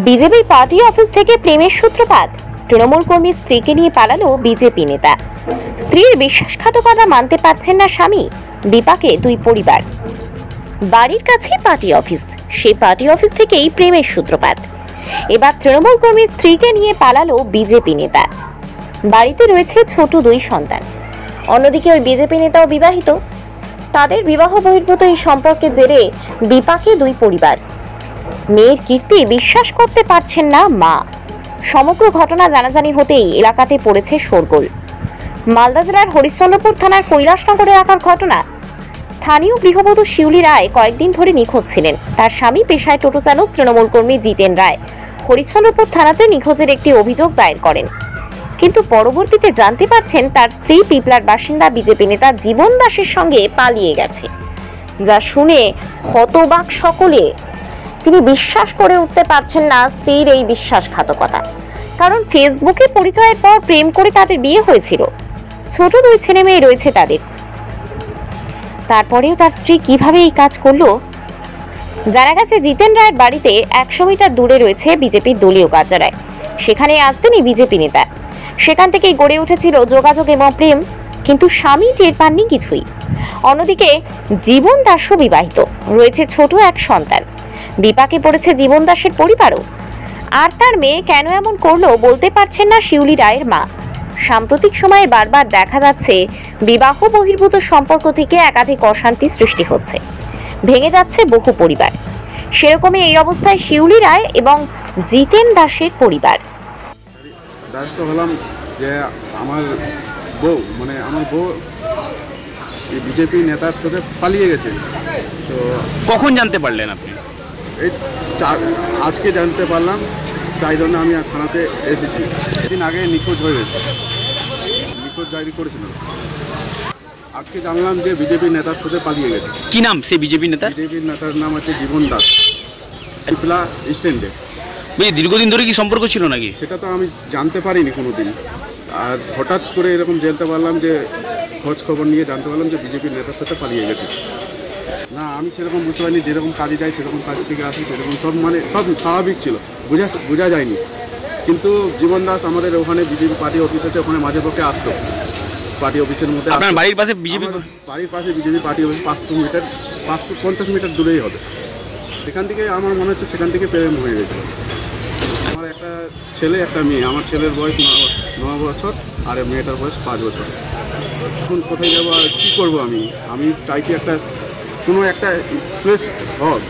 BJP party office থেকে প্রেমের সূত্রপাত। তৃণমূল কর্মী স্ত্রীকে নিয়ে পালালো বিজেপি নেতা। স্ত্রীর বিশ্বাসঘাতকতা মানতে পারছেন না স্বামী। বিপাকে দুই পরিবার। বাড়ির কাছে পার্টি অফিস, সেই পার্টি অফিস থেকেই প্রেমের সূত্রপাত। এবার তৃণমূল কর্মী স্ত্রীকে নিয়ে পালালো বিজেপি নেতা। বাড়িতে রয়েছে ছোট দুই সন্তান। অন্যদিকে ওই বিজেপি নেতাও বিবাহিত। তাদের বিবাহ বহির্ভূত এই সম্পর্কের জেরে বিপাকে দুই পরিবার। মেয়ের কীর্তি বিশ্বাস করতে পারছেন না মা। সমগ্র ঘটনা জানাজানি হতেই এলাকাতে পড়েছে শোরগোল। মালদা জেলার হরিশ্চন্দ্রপুর থানার কৈলাসনগর এলাকার ঘটনা। স্থানীয় গৃহবধূ শিউলি রায় কয়েকদিন ধরে নিখোঁজ ছিলেন। তার স্বামী পেশায় টোটো চালক তৃণমূল কর্মী জিতেন রায় হরিশ্চন্দ্রপুর থানাতে নিখোঁজের একটি অভিযোগ দায়ের করেন। কিন্তু পরবর্তীতে জানতে পারছেন তার স্ত্রী পিপলার বাসিন্দা বিজেপি নেতা জীবন দাসের সঙ্গে পালিয়ে গেছে। যা শুনে হতবাক সকলে। তিনি বিশ্বাস করে উঠতে পারছেন না স্ত্রীর এই বিশ্বাসঘাতকতা। কারণ ফেসবুকে পরিচয়ের পর প্রেম করে তাদের বিয়ে হয়েছিল। ছোট দুই ছেলে মেয়ে রয়েছে তাদের। তারপরেও তার স্ত্রী কিভাবে এই কাজ করলো? জানা গেছে জিতেন রায়ের বাড়িতে 100 মিটার দূরে রয়েছে বিজেপির দলীয় কার্যালয়। সেখানে আসতেনই বিজেপি নেতা। সেখান থেকেই গড়ে উঠেছিল যোগাযোগ এবং প্রেম। কিন্তু স্বামী টের পাননি কিছুই। অন্যদিকে জীবন দাসও বিবাহিত, রয়েছে ছোট এক সন্তান। বিপাকে পড়েছে জীবন দাসের পরিবারও। আর তার মেয়ে কেন এমন করলো বলতে পারছেন না শিউলি রায়ের মা। সাম্প্রতিক সময়ে বারবার দেখা যাচ্ছে বিবাহ বহির্ভূত সম্পর্ক থেকে একাধিক অশান্তি সৃষ্টি হচ্ছে, ভেঙে যাচ্ছে বহু পরিবার। সেরকমই এই অবস্থায় শিউলি রায় এবং জিতেন দাসের পরিবার। দাস তো হলাম যে আমার বউ এই বিজেপি নেতার সাথে পালিয়ে গেছে। তো কখন জানতে পারলেন আপনি? এই আজকে জানতে পারলাম, তাই জন্য আমি থানাতে এসেছি। এদিন আগে নিখোঁজ হয়ে গেছে, নিখোঁজ ডায়েরি করেছিলাম। আজকে জানলাম যে বিজেপি নেতার সাথে পালিয়ে গেছে। কি নাম সে বিজেপি নেতা? বিজেপির নেতার নাম হচ্ছে জীবন দাস, পিপলা স্ট্যান্ডে। দীর্ঘদিন ধরে কি সম্পর্ক ছিল নাকি? সেটা তো আমি জানতে পারিনি কোনোদিন। আর হঠাৎ করে এরকম জানতে পারলাম যে খোঁজ খবর নিয়ে জানতে পারলাম যে বিজেপির নেতার সাথে পালিয়ে গেছে। না, আমি সেরকম বুঝতে পারিনি। যেরকম কাজে যাই সেরকম কাজ থেকে আসি, সেরকম সব স্বাভাবিক ছিল, বোঝা যায়নি। কিন্তু জীবন দাস আমাদের ওখানে বিজেপি পার্টি অফিস আছে, ওখানে মাঝে পক্ষে আসতো। পার্টি অফিসের মধ্যে আপনার বাড়ির পাশে বিজেপি? বাড়ির পাশে বিজেপি পার্টি অফিস 550 মিটার দূরেই হবে। সেখান থেকে আমার মনে হচ্ছে সেখান থেকে প্রেম হয়ে গেছে। আমার একটা ছেলে একটা মেয়ে। আমার ছেলের বয়স 9 বছর আর মেয়েটার বয়স 5 বছর। এখন কোথায় যাবো আর কী করবো? আমি চাইছি কোনো একটা স্পেস হোক,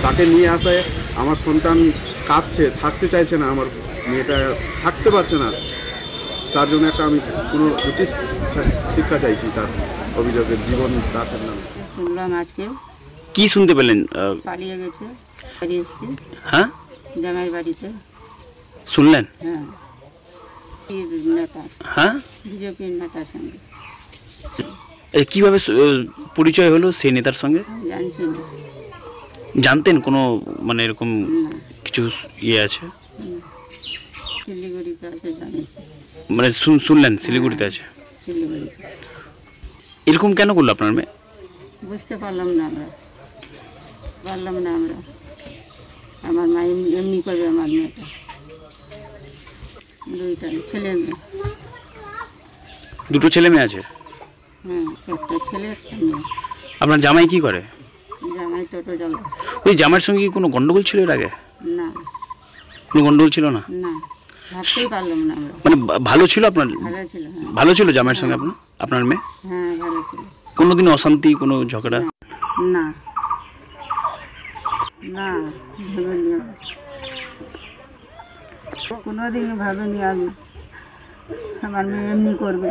তাকে নিয়ে আসায়। আমার সন্তান কাঁদছে, থাকতে চাইছে না, আমার মেয়েটা থাকতে পারছে না। তার জন্য আমি কোনো উচিত শিক্ষা চাইছি তার অভিযোগের, জীবন দাসের নামে। শুনলাম আজকে। কি শুনতে পেলেন? পালিয়ে গেছে, বাড়ি এসেছি। হ্যাঁ, জামাইয়ের বাড়িতে শুনলেন? হ্যাঁ, নেতা, হ্যাঁ, বিজেপির নেতার সঙ্গে। কিভাবে পরিচয় হলো সেই নেতার সঙ্গে? জানছি না। জানতেন কোনো এরকম না, কিছু ইয়ে আছে? শিলিগুড়িতে আছে জানিয়েছি। শুনলেন শিলিগুড়িতে আছে? শিলিগুড়িতে। এরকম কেন করলো আপনার মেয়ে? বুঝতে পারলাম না আমরা। আমার মা এমনি করবে আমার মেয়েটা। দুইটা ছেলে মেয়ে। দুটো ছেলে মেয়ে আছে? হ্যাঁ, একটা ছেলে একটা মেয়ে। আপনার জামাই কি করে? জামাই টোটো চালায়। ওই জামাইয়ের সঙ্গে কি কোনো গন্ডগোল ছিল এর আগে? না, কোনো গন্ডগোল ছিল না? না, ভাবতেই পারলাম না আমরা। ভালো ছিল আপনার? ভালো ছিল। হ্যাঁ, ভালো ছিল জামাইয়ের সঙ্গে আপনার মেয়ে? হ্যাঁ, ভালো ছিল। কোনোদিন অশান্তি, কোনো ঝগড়া? না, না, ভাবিনি। কোনোদিন ভাবিনি আমি আমার মেয়ে এমনি করবে।